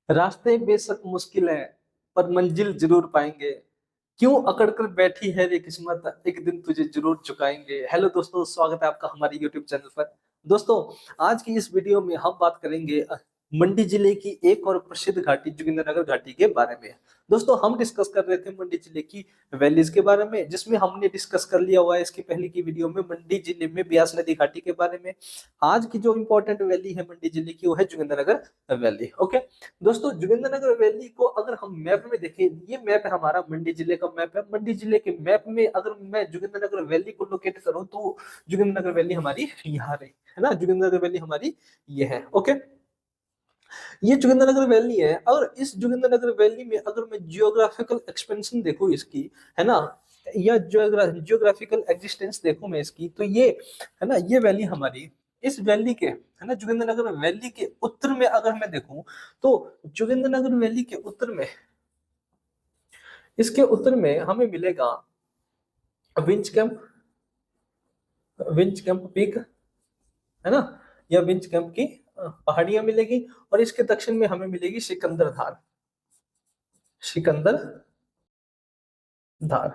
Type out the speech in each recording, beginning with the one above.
रास्ते बेशक मुश्किल है पर मंजिल जरूर पाएंगे। क्यों अकड़ कर बैठी है रे किस्मत, एक दिन तुझे जरूर चुकाएंगे। हेलो दोस्तों, स्वागत है आपका हमारे यूट्यूब चैनल पर। दोस्तों, आज की इस वीडियो में हम बात करेंगे मंडी जिले की एक और प्रसिद्ध घाटी जोगिंद्रनगर घाटी के बारे में। दोस्तों, हम डिस्कस कर रहे थे मंडी जिले की वैलीज के बारे में, जिसमें हमने डिस्कस कर लिया हुआ है इसकी पहले की वीडियो में मंडी जिले में ब्यास नदी घाटी के बारे में। आज की जो इंपॉर्टेंट वैली है मंडी जिले की वो है जोगिंद्रनगर वैली। ओके दोस्तों, जोगिंद्रनगर वैली को अगर हम मैप में देखें, ये मैप है हमारा मंडी जिले का मैप है। मंडी जिले के मैप में अगर मैं जोगिंद्रनगर वैली को लोकेट करूं तो जोगिंद्रनगर वैली हमारी यहाँ रही है ना। जोगिंद्रनगर वैली हमारी ये है। ओके, ये जोगिंद्रनगर वैली है। और इस जोगिंद्रनगर वैली में अगर मैं जियोग्राफिकल एक्सपेंशन देखूं इसकी, है ना, या जियोग्राफिकल एग्जिस्टेंस देखूं मैं इसकी, तो ये है ना, ये वैली हमारी इस वैली के, है ना, जोगिंद्रनगर वैली के उत्तर में अगर मैं देखूं तो जोगिंद्रनगर वैली के उत्तर में, इसके उत्तर में हमें मिलेगा winch camp, winch camp peak, है ना, या विंच कैंप की पहाड़ियां मिलेगी। और इसके दक्षिण में हमें मिलेगी सिकंदर धार, सिकंदर धार,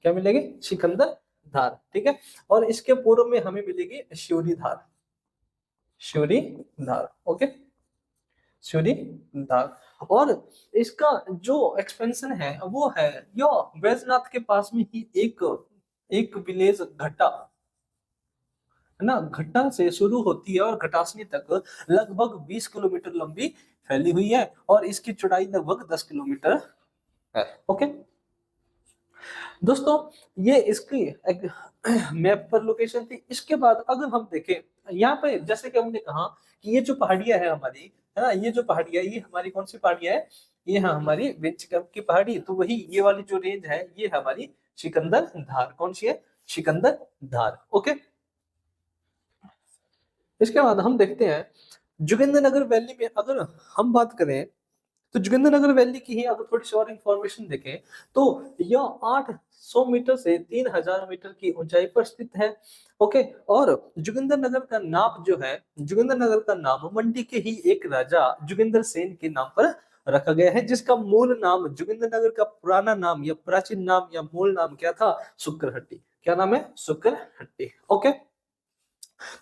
क्या मिलेगी? सिकंदर धार, ठीक है। और इसके पूर्व में हमें मिलेगी श्योरी धार, श्योरी धार। ओके, श्योरी धार। और इसका जो एक्सपेंशन है वो है यो बैजनाथ के पास में ही एक एक विलेज घट्टा, है ना, घट्टा से शुरू होती है और घटासनी तक लगभग 20 किलोमीटर लंबी फैली हुई है और इसकी चौड़ाई लगभग 10 किलोमीटर है। ओके दोस्तों, ये इसकी मैप पर लोकेशन थी। इसके बाद अगर हम देखें यहाँ पे, जैसे कि हमने कहा कि ये जो पहाड़ियां है हमारी, है ना, ये जो पहाड़ियां, ये हमारी कौन सी पहाड़ियां है? ये है हमारी विंच कैंप की पहाड़ी। तो वही ये वाली जो रेंज है ये है हमारी सिकंदर धार। कौन सी है? सिकंदर धार। ओके, इसके बाद हम देखते हैं जोगिंद्रनगर वैली में अगर हम बात करें तो जोगिंद्रनगर वैली की ही अगर थोड़ी सी और इंफॉर्मेशन देखें तो यह 800 मीटर से 3000 मीटर की ऊंचाई पर स्थित है। ओके, और जोगिंद्रनगर का नाम जो है, जोगिंद्रनगर का नाम मंडी के ही एक राजा जोगिंदर सेन के नाम पर रखा गया है, जिसका मूल नाम, जोगिंद्रनगर का पुराना नाम या प्राचीन नाम या मूल नाम क्या था? शुक्रहट्टी। क्या नाम है? शुक्रहट्टी। ओके,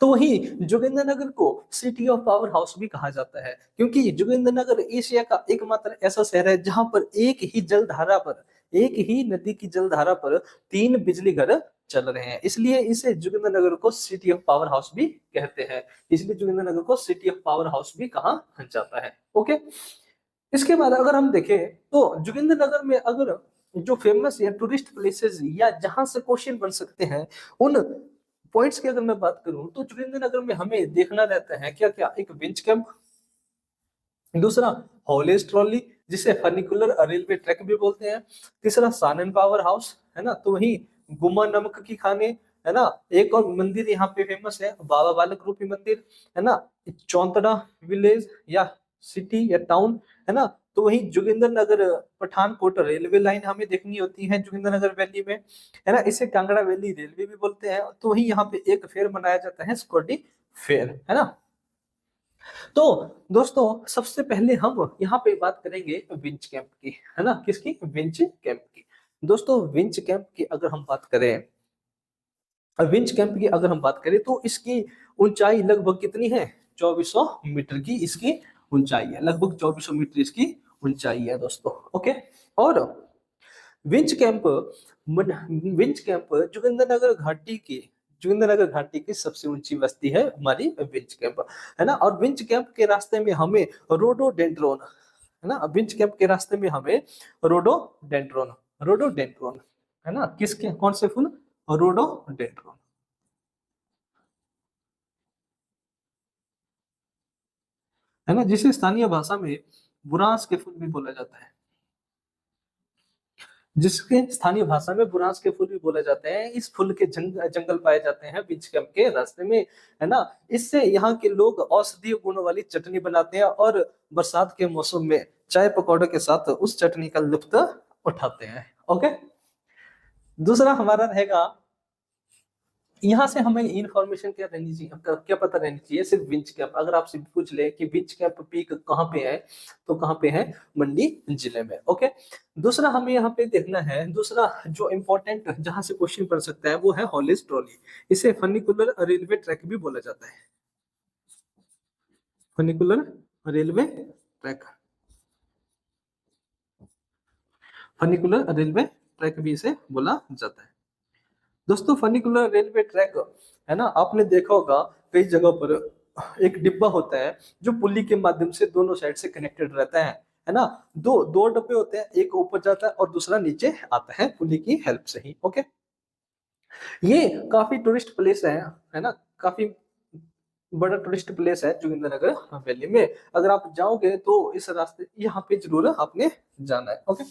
तो वही जोगिंद्रनगर को सिटी ऑफ पावर हाउस भी कहा जाता है, क्योंकि जोगिंद्रनगर एशिया का एकमात्र ऐसा शहर है जहां पर एक ही जलधारा पर, एक ही नदी की जलधारा पर 3 बिजली घर चल रहे हैं। इसलिए इसे जोगिंद्रनगर को सिटी ऑफ पावर हाउस भी कहते हैं। इसलिए जोगिंद्रनगर को सिटी ऑफ पावर हाउस भी कहा जाता है। ओके, इसके बाद अगर हम देखें तो जोगिंद्रनगर में अगर जो फेमस या टूरिस्ट प्लेसेस या जहां से क्वेश्चन बन सकते हैं, उन पॉइंट्स की अगर मैं बात करूं तो जोगिंद्रनगर में हमें देखना रहता है क्या क्या? एक विंच कैंप, दूसरा हॉलेज ट्रॉली जिसे फर्निकुलर रेलवे ट्रैक भी बोलते हैं, तीसरा सानन पावर हाउस, है ना, तो वही गुम्मा नमक की खाने, है ना, एक और मंदिर यहाँ पे फेमस है बाबा बालक रूपी मंदिर, है ना, चौंतड़ा विलेज या सिटी या टाउन, है ना, तो वही जोगिंद्रनगर पठानकोट रेलवे लाइन हमें देखनी होती है जोगिंद्रनगर वैली में, है ना, इसे कांगड़ा वैली रेलवे भी बोलते हैं। तो वही यहाँ पे एक फेयर मनाया जाता है, स्कॉटी फेयर, है ना। तो दोस्तों, सबसे पहले हम यहाँ पे बात करेंगे विंच कैंप की, है ना, किसकी? विंच कैंप की। दोस्तों, विंच कैंप की अगर हम बात करें, विंच कैंप की अगर हम बात करें तो इसकी ऊंचाई लगभग कितनी है? 2400 मीटर की इसकी ऊंचाई है, लगभग 2400 मीटर इसकी ऊंचाई है दोस्तों। ओके, और winch camp, winch camp Jogindernagar घाटी की, जोगिंद्रनगर घाटी की सबसे ऊंची बस्ती है हमारी विंच कैंप, है ना। और विंच कैंप के रास्ते में हमें रोडोडेंड्रोन, है ना, विंच कैंप के रास्ते में हमें रोडोडेंड्रोन, रोडोडेंड्रोन, है ना, किसके, कौन से फूल? रोडोडेंड्रोन, है ना, जिसे स्थानीय भाषा में बुरांस के फूल भी बोला जाता है, जिसके स्थानीय भाषा में बुरांस के फूल भी बोले जाते हैं। इस फूल के जंगल पाए जाते हैं बीच कैंप के रास्ते में, है ना। इससे यहाँ के लोग औषधीय गुणों वाली चटनी बनाते हैं और बरसात के मौसम में चाय पकौड़े के साथ उस चटनी का लुत्फ उठाते हैं। ओके, दूसरा हमारा रहेगा यहाँ से हमें इंफॉर्मेशन क्या रहनी चाहिए, क्या पता रहनी चाहिए, सिर्फ विंच कैप। अगर आपसे पूछ ले कि विंच कैप पीक कहाँ पे है, तो कहाँ पे है, मंडी जिले में। ओके, दूसरा हमें यहाँ पे देखना है, दूसरा जो इम्पोर्टेंट जहां से क्वेश्चन पढ़ सकता है वो है हॉलिस ट्रॉली। इसे फनिकुलर रेलवे ट्रैक भी बोला जाता है, funicular railway track, funicular railway track भी इसे बोला जाता है। दोस्तों फनिकुलर रेलवे ट्रैक है ना, आपने देखा होगा कई जगह पर एक डिब्बा होता है जो पुली के माध्यम से दोनों साइड से कनेक्टेड रहता है ना। दो दो डब्बे होते हैं, एक ऊपर जाता है और दूसरा नीचे आता है पुली की हेल्प से ही। ओके, ये काफी टूरिस्ट प्लेस है ना, काफी बड़ा टूरिस्ट प्लेस है जोगिंद्रनगर वैली में। अगर आप जाओगे तो इस रास्ते यहाँ पे जरूर आपने जाना है। ओके,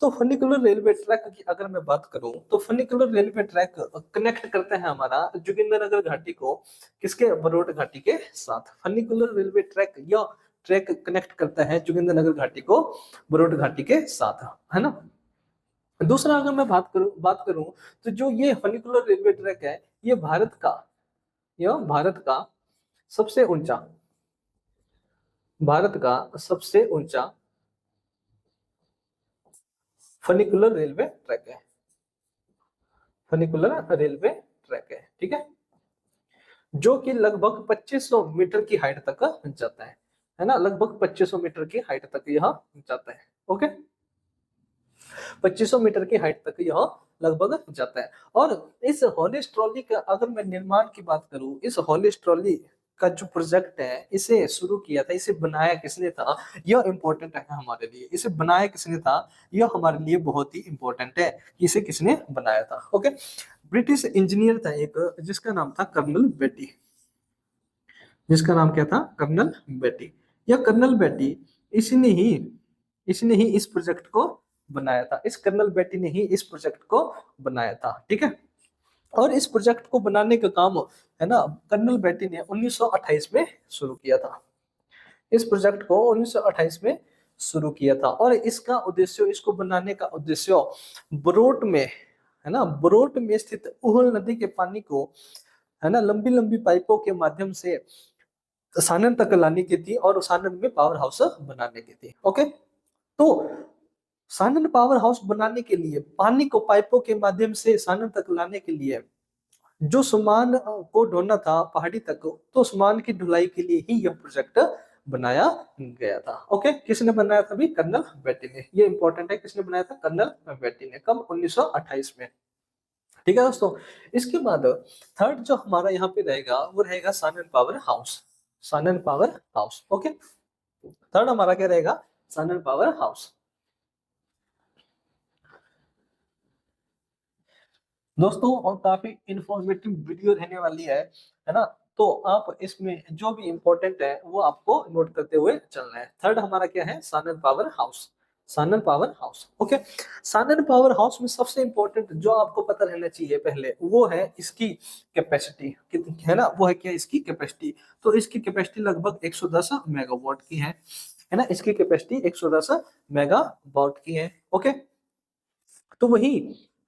तो फनिकुलर रेलवे ट्रैक की अगर मैं बात करूं तो फनिकुलर रेलवे ट्रैक कनेक्ट करता है हमारा जोगिंद्रनगर घाटी को किसके, बरोट घाटी के साथ। फनिकुलर रेलवे ट्रैक या ट्रैक कनेक्ट करता है जोगिंद्रनगर घाटी को बरोट घाटी के साथ, है ना। दूसरा अगर मैं बात करूं तो जो ये फनिकुलर रेलवे ट्रैक है, ये भारत का सबसे ऊंचा, भारत का सबसे ऊंचा फनिकुलर रेलवे ट्रैक है, फनिकुलर रेलवे ट्रैक है, ठीक है, जो कि लगभग 2500 मीटर की हाइट तक जाता है ना, लगभग 2500 मीटर की हाइट तक यह जाता है। ओके, 2500 मीटर की हाइट तक यह लगभग जाता है। और इस हॉलिस ट्रॉली का अगर मैं निर्माण की बात करूं, इस हॉलिस ट्रॉली का जो प्रोजेक्ट है, इसे शुरू किया था, इसे बनाया किसने था, यह इंपॉर्टेंट है हमारे लिए। इसे बनाया किसने था, यह हमारे लिए बहुत ही इंपॉर्टेंट है, इसे किसने बनाया था। ओके, ब्रिटिश इंजीनियर था एक, जिसका नाम था कर्नल बेटी, जिसका नाम क्या था, कर्नल बेटी। यह कर्नल बेटी, इसने ही इसने ही इस प्रोजेक्ट को बनाया था, इस कर्नल बेटी ने ही इस प्रोजेक्ट को बनाया था, ठीक है। और इस प्रोजेक्ट को बनाने का काम है ना कर्नल बेटी ने 1928 में शुरू किया था, इस प्रोजेक्ट को 1928 में शुरू किया था। और इसका उद्देश्य, इसको बनाने का उद्देश्य बरोट में, है ना, बरोट में स्थित उहल नदी के पानी को, है ना, लंबी लंबी पाइपों के माध्यम से सानन तक लाने की थी और सानन में पावर हाउस बनाने की थी। ओके, तो सानन पावर हाउस बनाने के लिए, पानी को पाइपों के माध्यम से सानन तक लाने के लिए जो सामान को ढोना था पहाड़ी तक, तो सामान की ढुलाई के लिए ही यह प्रोजेक्ट बनाया गया था। ओके, किसने बनाया था भी, कर्नल बेटी ने। ये इंपॉर्टेंट है, किसने बनाया था, कर्नल बेटी ने। कब, 1928 में, ठीक है दोस्तों। इसके बाद थर्ड जो हमारा यहाँ पे रहेगा वो रहेगा Sanan power house, Sanan power house. Okay, third हमारा क्या रहेगा, सानन पावर हाउस। दोस्तों और काफी इंफॉर्मेटिव वीडियो रहने वाली है ना, तो आप इसमें जो भी इंपॉर्टेंट है वो आपको नोट करते हुए चलना है। थर्ड हमारा क्या है, Sanan power house, Sanan power house. Okay, Sanan power house में सबसे इंपॉर्टेंट जो आपको पता रहना चाहिए पहले, वो है इसकी कैपेसिटी कितनी है ना, वो है क्या, इसकी कैपेसिटी। तो इसकी कैपेसिटी लगभग 110 मेगावाट की है ना, इसकी कैपेसिटी 110 मेगावाट की है। ओके, तो वही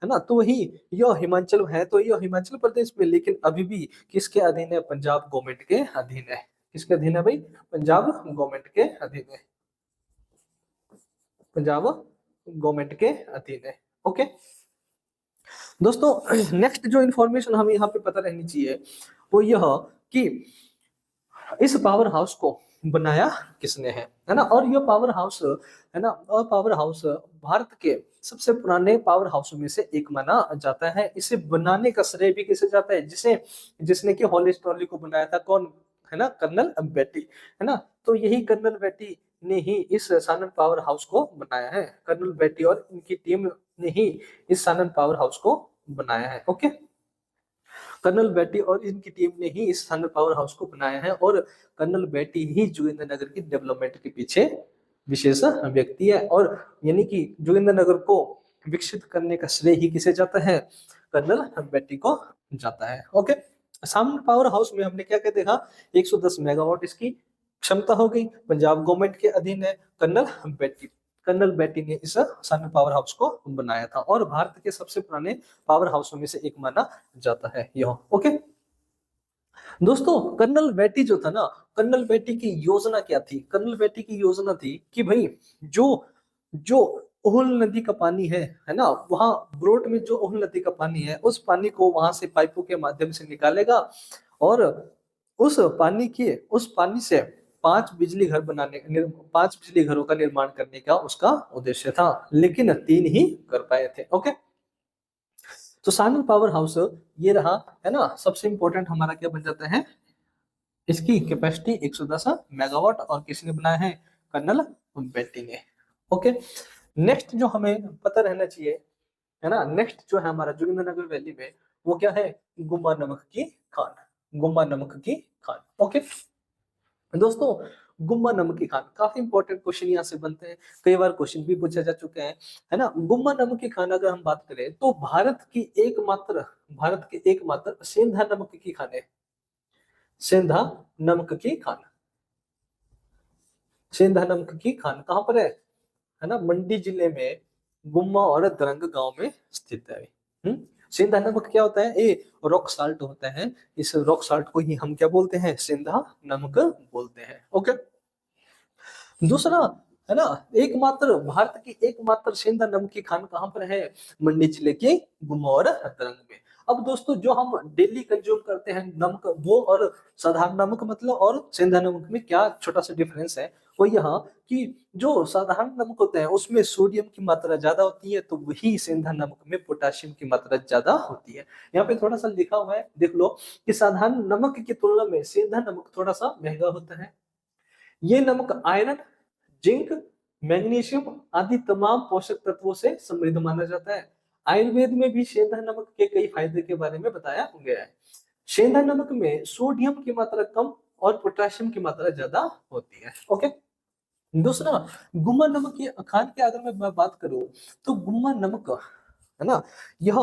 है ना, तो वही यह हिमाचल है, तो यह हिमाचल प्रदेश में, लेकिन अभी भी किसके अधीन है, पंजाब गवर्नमेंट के अधीन है। किसके अधीन है भाई, पंजाब गवर्नमेंट के अधीन है, पंजाब गवर्नमेंट के अधीन है। ओके दोस्तों, नेक्स्ट जो इन्फॉर्मेशन हमें यहाँ पे पता रहनी चाहिए वो यह कि इस पावर हाउस को बनाया किसने है ना। और यह पावर हाउस है ना, और पावर हाउस भारत के सबसे पुराने पावर हाउस में से एक माना जाता है। इसे बनाने का श्रेय भी किसे जाता है, जिसे जिसने कि हॉलिस ट्रॉली को बनाया था, कौन है ना, कर्नल बेटी, है ना। तो यही कर्नल बेटी ने ही इस सानन पावर हाउस को बनाया है, कर्नल बेटी और इनकी टीम ने ही इस सानन पावर हाउस को बनाया है। ओके, कर्नल बेटी और इनकी टीम ने ही इस थंडर पावर हाउस को बनाया है, और कर्नल बेटी ही जोगिंद्रनगर की डेवलपमेंट के पीछे विशेष व्यक्ति है। और यानी कि जोगिंद्रनगर को विकसित करने का श्रेय ही किसे जाता है, कर्नल बेटी को जाता है। ओके, सामने पावर हाउस में हमने क्या क्या देखा, 110 मेगावाट इसकी क्षमता हो गई, पंजाब गवर्नमेंट के अधीन है, कर्नल बेटी कर्नल बेट्टी ने इस सन पावर हाउस को बनाया था और भारत के सबसे पुराने पावर हाउसों में से एक माना जाता है यह। ओके दोस्तों, कर्नल बेट्टी जो था ना, कर्नल बेट्टी की योजना क्या थी? कर्नल बेट्टी की योजना थी कि भाई जो जो ओहल नदी का पानी है ना, वहां ब्रोट में जो ओहल नदी का पानी है, उस पानी को वहां से पाइपों के माध्यम से निकालेगा और उस पानी से 5 बिजली घरों का निर्माण करने का उसका उद्देश्य था, लेकिन 3 ही कर पाए थे। ओके, तो सानल पावर हाउस ये रहा है ना, सबसे इंपॉर्टेंट हमारा क्या बन जाता है, इसकी कैपेसिटी 110 मेगावाट और किसने बनाया है? कर्नल बेट्टी ने। ओके, नेक्स्ट जो हमें पता रहना चाहिए है ना, नेक्स्ट जो है हमारा जोगिंद्रनगर वैली में, वो क्या है? गुम्मा नमक की खान। गुम्मा नमक की खान। ओके दोस्तों, गुम्मा नमक की खान काफी इंपॉर्टेंट क्वेश्चन यहाँ से बनते हैं, कई बार क्वेश्चन भी पूछे जा चुके हैं है ना। गुम्मा नमक की खान अगर हम बात करें तो भारत के एकमात्र सेंधा नमक की खान है। सेंधा नमक की खान। सेंधा नमक की खान कहाँ पर है ना, मंडी जिले में गुम्मा और दरंग गांव में स्थित है। सेंधा नमक क्या होता है? ये रॉक साल्ट होता है, इस रॉक साल्ट को ही हम क्या बोलते हैं? सेंधा नमक बोलते हैं। ओके, दूसरा है ना, एकमात्र भारत की एकमात्र सेंधा नमक की खान कहाँ पर है? मंडी जिले के गुम्मा और दरंग में। अब दोस्तों, जो हम डेली कंज्यूम करते हैं नमक, वो और साधारण नमक मतलब और सेंधा नमक में क्या छोटा सा डिफरेंस है, वो यहाँ कि जो साधारण नमक होता है उसमें सोडियम की मात्रा ज्यादा होती है, तो वही सेंधा नमक में पोटेशियम की मात्रा ज्यादा होती है। यहाँ पे थोड़ा सा लिखा हुआ है, देख लो कि साधारण नमक की तुलना में सेंधा नमक थोड़ा सा महंगा होता है। ये नमक आयरन, जिंक, मैग्नीशियम आदि तमाम पोषक तत्वों से समृद्ध माना जाता है। आयुर्वेद में भी सेंधा नमक के कई फायदे के बारे में बताया गया है। सेंधा नमक में सोडियम की मात्रा कम और पोटेशियम की मात्रा ज्यादा होती है। ओके, दूसरा गुम्मा नमक की खान की अगर मैं बात करूं तो गुम्मा नमक है ना, यह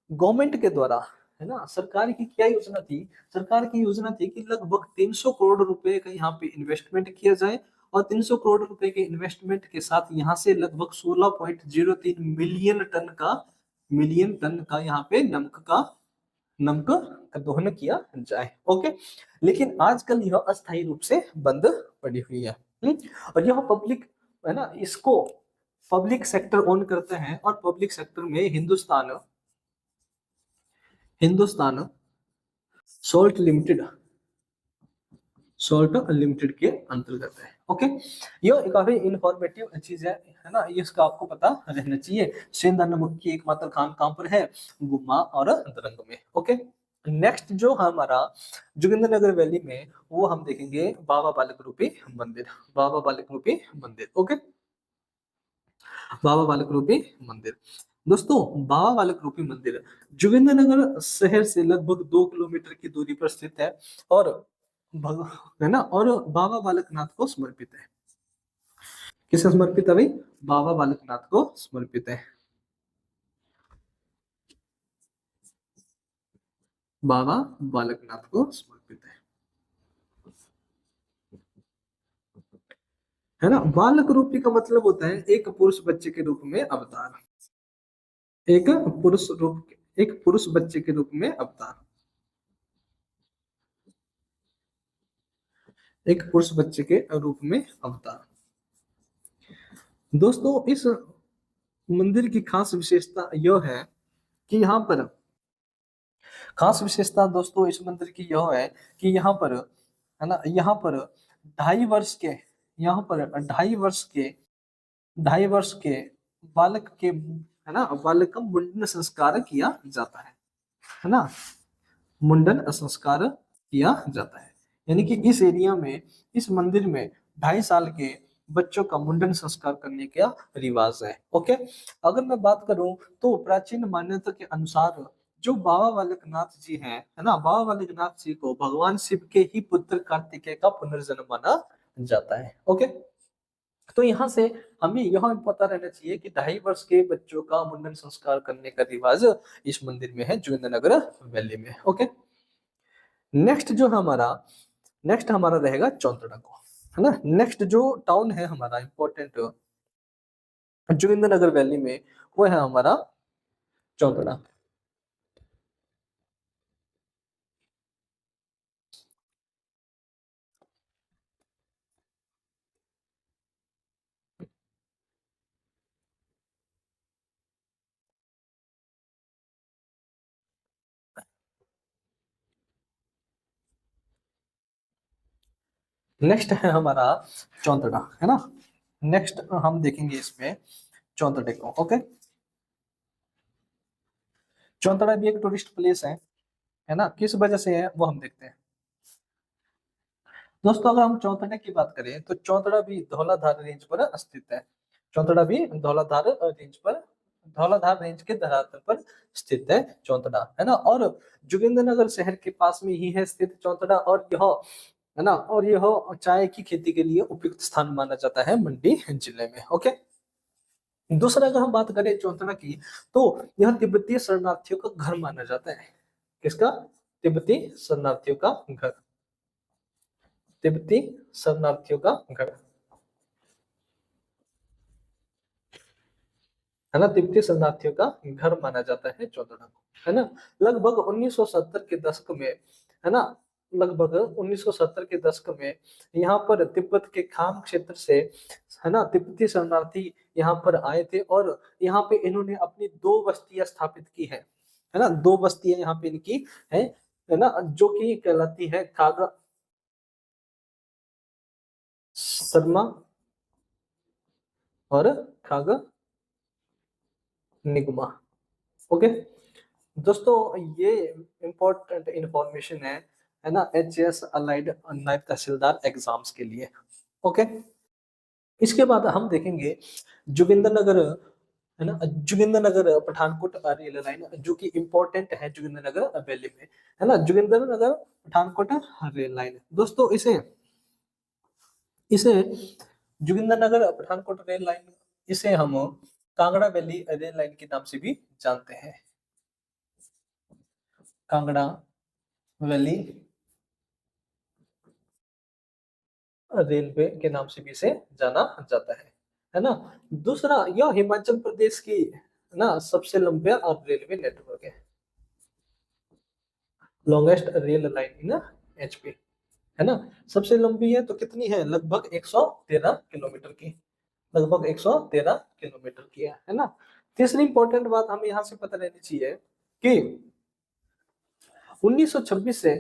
गवर्नमेंट के द्वारा है ना, सरकार की क्या योजना थी? सरकार की योजना थी कि लगभग 300 करोड़ रुपए का यहाँ पे इन्वेस्टमेंट किया जाए और 300 करोड़ रुपए के इन्वेस्टमेंट के साथ यहाँ से लगभग 16.03 मिलियन टन का यहाँ पे नमक का दोहन किया जाए। ओके, लेकिन आजकल यह अस्थायी रूप से बंद पड़ी हुई है। और यह पब्लिक है ना, इसको पब्लिक सेक्टर ओन करते हैं और पब्लिक सेक्टर में हिंदुस्तान सॉल्ट लिमिटेड के अंतर्गत है। ओके, ये काफी इंफॉर्मेटिव चीज है ना, ये इसका आपको पता रहना चाहिए। सेंधा नमक की एकमात्र खान कहाँ पर है? गुम्मा और दरंग में। ओके, नेक्स्ट जो हमारा जोगिंद्रनगर वैली में, वो हम देखेंगे बाबा बालक रूपी मंदिर। बाबा बालक रूपी मंदिर। ओके, बाबा बालक रूपी मंदिर। दोस्तों, बाबा बालक रूपी मंदिर जोगिंद्रनगर शहर से लगभग 2 किलोमीटर की दूरी पर स्थित है और भग है ना, और बाबा बालकनाथ को समर्पित है। किसे समर्पित है भाई? बाबा बालकनाथ को समर्पित है। बाबा बालकनाथ को समर्पित है ना। बालक रूपी का मतलब होता है एक पुरुष बच्चे के रूप में अवतार। एक एक पुरुष बच्चे के रूप में अवतार। एक पुरुष बच्चे के रूप में अवतार। दोस्तों, इस मंदिर की खास विशेषता यह है कि यहाँ पर खास विशेषता दोस्तों इस मंदिर की यह है कि यहाँ पर है ना, यहाँ पर 2.5 वर्ष के यहाँ पर 2.5 वर्ष के बालक के है ना, बालक का मुंडन संस्कार किया जाता है ना, मुंडन संस्कार किया जाता है। यानी कि इस एरिया में, इस मंदिर में 2.5 साल के बच्चों का मुंडन संस्कार करने का रिवाज है। ओके, अगर मैं बात करूं तो प्राचीन मान्यता के अनुसार जो बाबा बालकनाथ जी हैं है ना, बाबा बालकनाथ जी को भगवान शिव के ही पुत्र कार्तिकेय का पुनर्जन्म माना जाता है। ओके, तो यहाँ से हमें यह पता रहना चाहिए कि 2.5 वर्ष के बच्चों का मुंडन संस्कार करने का रिवाज इस मंदिर में है, जोगिंद्रनगर वैली में। ओके, नेक्स्ट जो हमारा नेक्स्ट हमारा रहेगा चौंतड़ा को है ना। नेक्स्ट जो टाउन है हमारा इंपॉर्टेंट जोगिंद्रनगर वैली में, वो है हमारा चौतरा। नेक्स्ट है हमारा चौतरा, है ना। नेक्स्ट हम देखेंगे इसमें चौतरे को। ओके, चौतरा भी एक टूरिस्ट प्लेस है ना। किस वजह से है वो हम देखते हैं। दोस्तों अगर हम चौतरा की बात करें तो चौतरा भी धौलाधार रेंज पर स्थित है। चौतरा भी धौलाधार रेंज पर, धौलाधार रेंज के धरातल पर स्थित है चौतरा, है ना। और जोगिंद्रनगर शहर के पास में ही है स्थित चौतरा, और यह, है ना, और यह चाय की खेती के लिए उपयुक्त स्थान माना जाता है मंडी जिले में। ओके, दूसरा अगर हम बात करें चौतरा की, तो यह तिब्बतीय शरणार्थियों का घर माना जाता है। किसका? तिब्बती शरणार्थियों का घर, तिब्बती शरणार्थियों का घर, है ना। तिब्बती शरणार्थियों का घर माना जाता है चौतरा को, है ना। लगभग 1970 के दशक में, है ना, लगभग 1970 के दशक में यहाँ पर तिब्बत के खाम क्षेत्र से, है ना, तिब्बती शरणार्थी यहाँ पर आए थे, और यहाँ पे इन्होंने अपनी दो बस्तियां स्थापित की है ना। दो बस्तियां यहाँ पे इनकी है ना, जो कि कहलाती है खागा शर्मा और खागा निगमा। ओके दोस्तों, ये इंपॉर्टेंट इंफॉर्मेशन है ना, एच एस अलाइड नायब तहसीलदार एग्जाम्स के लिए। ओके, इसके बाद हम देखेंगे जोगिंद्रनगर, है ना, जोगिंद्रनगर पठानकोट रेल लाइन, जो कि इंपॉर्टेंट है जोगिंद्रनगर वैली में, है ना। जोगिंद्रनगर पठानकोट रेल लाइन, दोस्तों इसे इसे जोगिंद्रनगर पठानकोट रेल लाइन, इसे हम कांगड़ा वैली रेल लाइन के नाम से भी जानते हैं। कांगड़ा वैली रेलवे के नाम से भी इसे जाना जाता है ना। दूसरा, यह हिमाचल प्रदेश की, है ना, सबसे लंबा और रेलवे नेटवर्क है, longest rail line in HP, है ना। सबसे लंबी है तो कितनी है? लगभग 113 किलोमीटर की, लगभग 113 किलोमीटर की है ना। तीसरी इंपॉर्टेंट बात हमें यहाँ से पता रहनी चाहिए कि 1926 से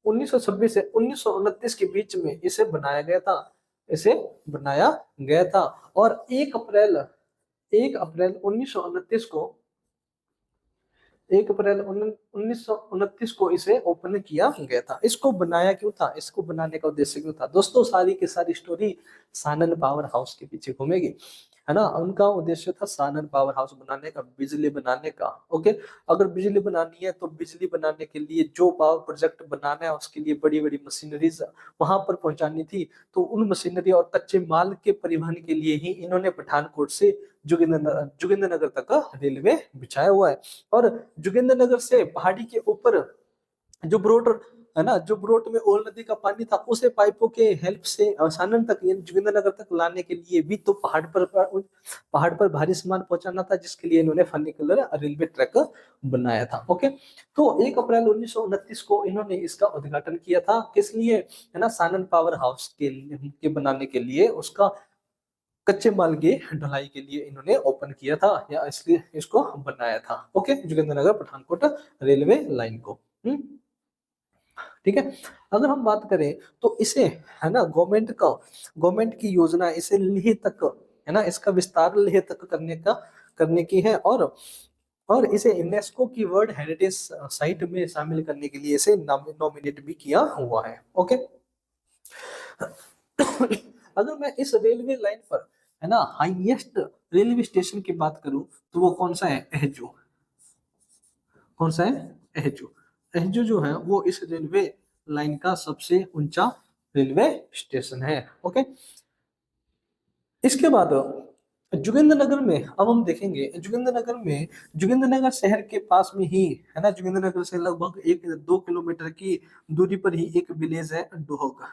1926 से 1929 के बीच में इसे बनाया गया था, इसे बनाया गया था। और 1 अप्रैल 1929 को, 1 अप्रैल 1929 को इसे ओपन किया गया था। इसको बनाया क्यों था? इसको बनाने का उद्देश्य क्यों था? दोस्तों सारी की सारी स्टोरी सानन पावर हाउस के पीछे घूमेगी, है ना। उनका उद्देश्य था सानन पावर हाउस बनाने का, बिजली बनाने का। ओके, अगर बिजली बनानी है तो बिजली बनाने के लिए जो पावर प्रोजेक्ट बनाना है उसके लिए बड़ी बड़ी मशीनरीज वहां पर पहुंचानी थी। तो उन मशीनरी और कच्चे माल के परिवहन के लिए ही इन्होंने पठानकोट से जोगिंद्रनगर तक का रेलवे बिछाया हुआ है। और जोगिंद्रनगर से पहाड़ी के ऊपर जो ब्रोड, है ना, जो ब्रोड में ओल नदी का पानी था, उसे पाइपों के हेल्प से सानन तक यानी जोगिंद्रनगर तक लाने के लिए भी तो पहाड़ पर भारी सामान पहुंचाना था, जिसके लिए इन्होंने फनिकुलर रेलवे ट्रैक बनाया था। ओके, तो 1 अप्रैल 1929 को इन्होंने इसका उद्घाटन किया था। किस लिए? है ना, सानन पावर हाउस के बनाने के लिए, उसका कच्चे माल की ढुलाई के लिए इन्होंने ओपन किया था, या इसलिए इसको बनाया था। Okay, Jogindernagar Pathankot railway line को। ठीक है। अगर हम बात करें तो इसे, है ना, गवर्नमेंट की योजना इसे लेह तक, है ना, इसका विस्तार लेह तक करने की है। और इसे यूनेस्को की वर्ल्ड हेरिटेज साइट में शामिल करने के लिए इसे नॉमिनेट भी किया हुआ है। ओके, अगर मैं इस रेलवे लाइन पर, है ना, हाईएस्ट रेलवे स्टेशन की बात करूं तो वो कौन सा है? एहजू। कौन सा है? एहजू। एहजू जो है वो इस रेलवे लाइन का सबसे ऊंचा रेलवे स्टेशन है। ओके, इसके बाद जोगिंद्रनगर में अब हम देखेंगे, जोगिंद्रनगर शहर के पास में ही, है ना, जोगिंद्रनगर से लगभग 1-2 किलोमीटर की दूरी पर ही एक विलेज है डोहक,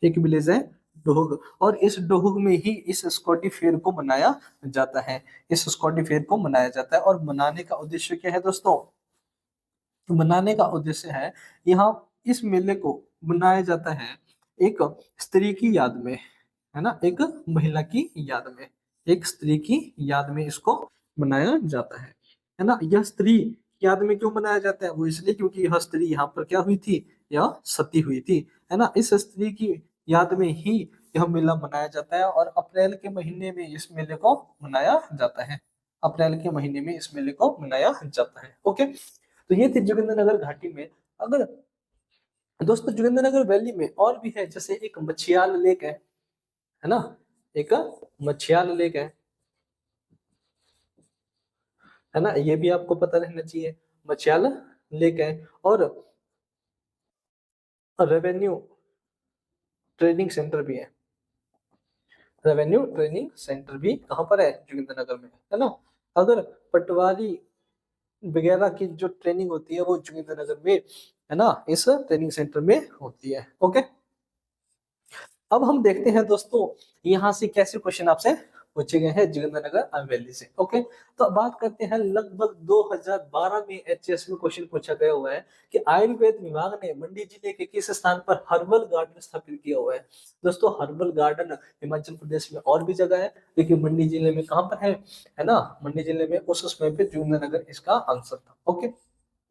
एक विलेज है डोहुग, और इस डोहुग में ही इस स्कॉटी फेयर को मनाया जाता है। इस स्कॉटी फेयर को मनाया जाता है, और मनाने का उद्देश्य क्या है दोस्तों? मनाने का उद्देश्य है, यहाँ इस मेले को मनाया जाता है एक स्त्री की याद में, है ना, एक महिला की याद में, एक स्त्री की याद में इसको मनाया जाता है ना। यह स्त्री की याद में क्यों मनाया जाता है? वो इसलिए क्योंकि यह स्त्री यहाँ पर क्या हुई थी? यह सती हुई थी, है ना। इस स्त्री की याद में ही यह मेला मनाया जाता है, और अप्रैल के महीने में इस मेले को मनाया जाता है। अप्रैल के महीने में इस मेले को मनाया जाता है। ओके, तो ये थी जोगिंद्रनगर घाटी में। अगर दोस्तों जोगिंद्रनगर वैली में और भी है, जैसे एक मछियाल लेक है ना, एक मछियाल लेक है ना, ये भी आपको पता रहना चाहिए। मछियाल लेक है, और रेवेन्यू ट्रेनिंग सेंटर भी है। रेवेन्यू ट्रेनिंग सेंटर भी कहाँ पर है? जोगिंद्रनगर में, है ना। अगर पटवारी वगैरह की जो ट्रेनिंग होती है वो जोगिंद्रनगर में, है ना, इस ट्रेनिंग सेंटर में होती है। ओके, अब हम देखते हैं दोस्तों यहाँ से कैसे क्वेश्चन आपसे पूछे गए हैं जोगिंद्रनगर वैली से। ओके, तो अब बात करते हैं, लगभग 2012 में एचएस में क्वेश्चन पूछा गया हुआ है कि आयुर्वेद विभाग ने मंडी जिले के किस स्थान पर हर्बल गार्डन स्थापित किया हुआ है? दोस्तों हर्बल गार्डन हिमाचल प्रदेश में और भी जगह है, लेकिन मंडी जिले में कहाँ पर है ना, मंडी जिले में उस समय पे जोगिंद्रनगर इसका आंसर था। ओके,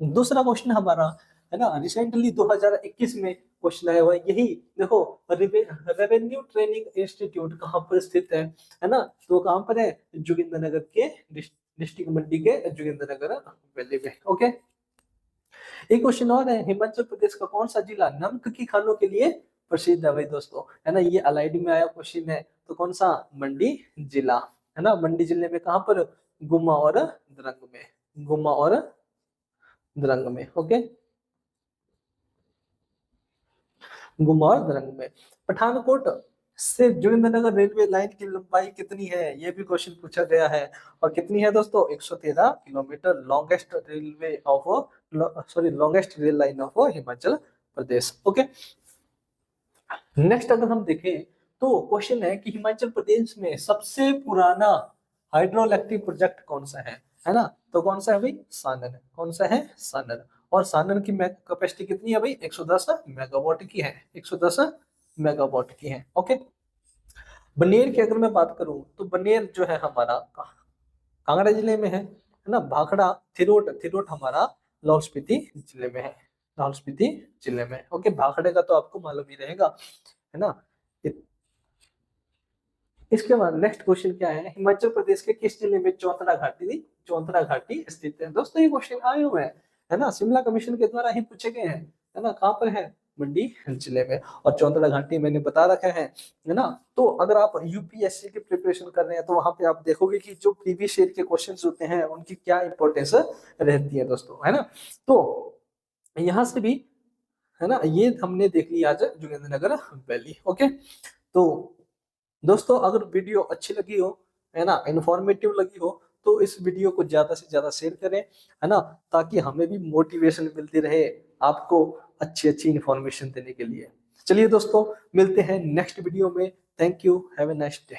दूसरा क्वेश्चन हमारा, है ना, रिसेंटली 2021 में क्वेश्चन आया हुआ है, यही देखो, रेवेन्यू ट्रेनिंग इंस्टीट्यूट कहाँ पर स्थित है ना, तो कहाँ पर है? जोगिंद्रनगर के डिस्ट्रिक्ट मंडी के जोगिंद्रनगर वैली में। ओके, एक क्वेश्चन और है, हिमाचल प्रदेश का कौन सा जिला नमक की खानों के लिए प्रसिद्ध है? भाई दोस्तों, है ना, ये एलआईडी में आया क्वेश्चन है, तो कौन सा? मंडी जिला, है ना। मंडी जिले में कहाँ पर? गुम्मा और द्रंग में, गुम्मा और द्रंग में। ओके, गुम्मा और द्रंग में। पठानकोट से जोगिंद्रनगर रेलवे लाइन की लंबाई कितनी है? ये भी क्वेश्चन पूछा गया है, और कितनी है दोस्तों? 113 kilometre, longest railway of, sorry, longest rail line of Himachal Pradesh. Okay, next अगर हम देखें तो क्वेश्चन है कि हिमाचल प्रदेश में सबसे पुराना हाइड्रोइलेक्ट्रिक प्रोजेक्ट कौन सा है ना, तो कौन सा है भाई? सानन। कौन सा है? सानन। और सानन की कैपेसिटी कितनी है भाई? 110 मेगावाट की है, 110 मेगावाट की है। ओके, बनेर की अगर मैं बात करूं तो बनेर जो है हमारा कांगड़ा जिले में है ना। भाखड़ा, थिरोट, थिरोट हमारा लाहौल स्पीति जिले में है, लाहौल स्पीति जिले में। ओके, भाखड़े का तो आपको मालूम ही रहेगा, है ना। इसके बाद नेक्स्ट क्वेश्चन क्या है, हिमाचल प्रदेश के किस जिले में चौंतरा घाटी, चौंतरा घाटी स्थित है? दोस्तों ये क्वेश्चन आए हुए हैं, है ना, शिमला कमीशन के द्वारा ही पूछे गए हैं, है ना। कहाँ पर है? मंडी जिले में। और चौंतरा घाटी मैंने बता रखा है ना। तो अगर आप यूपीएससी की प्रिपरेशन कर रहे हैं तो वहां पे आप देखोगे कि जो प्रीवियस ईयर के क्वेश्चंस होते हैं उनकी क्या इंपॉर्टेंस रहती है दोस्तों, है ना। तो यहाँ से भी, है ना, ये हमने देख लिया आज जोगिंद्रनगर वैली। ओके, तो दोस्तों अगर वीडियो अच्छी लगी हो, है ना, इंफॉर्मेटिव लगी हो, तो इस वीडियो को ज्यादा से ज्यादा शेयर करें, है ना, ताकि हमें भी मोटिवेशन मिलती रहे आपको अच्छी अच्छी इंफॉर्मेशन देने के लिए। चलिए दोस्तों, मिलते हैं नेक्स्ट वीडियो में। Thank you, have a nice day.